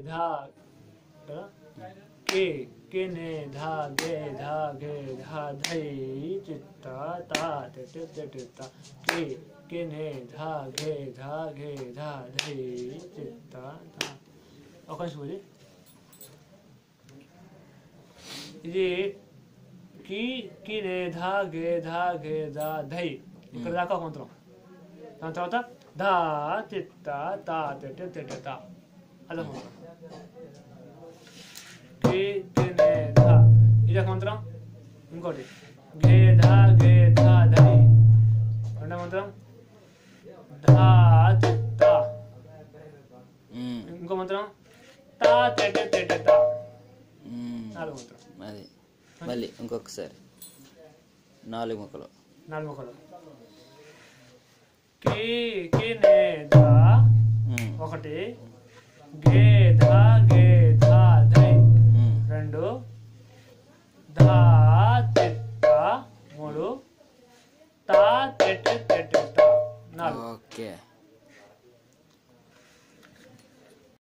धा के ने धा गे धा धै चित्ता ता ता के ने धा गे धा धै चित्ता ता ఒక నిమిషం ఇది కి నే धा गे धा धै ఇక్కడ దాకా ఒక మంత్రం దాని తర్వాత धा चित्ता ता ता అదొక మంత్రం నే धा ఇదొక మంత్రం ఇంకోటి గే धा धै రెండో మంత్రం धा चित्ता ఇంకో మంత్రం తా తా నాలుగు మంత్రం అది మళ్ళీ ఇంకొకసారి నాలుగు ముక్కలు కి నే धा ఒకటి గే धा धै రెండు धा चित्ता మూడు తా తా నాలుగు ఓకే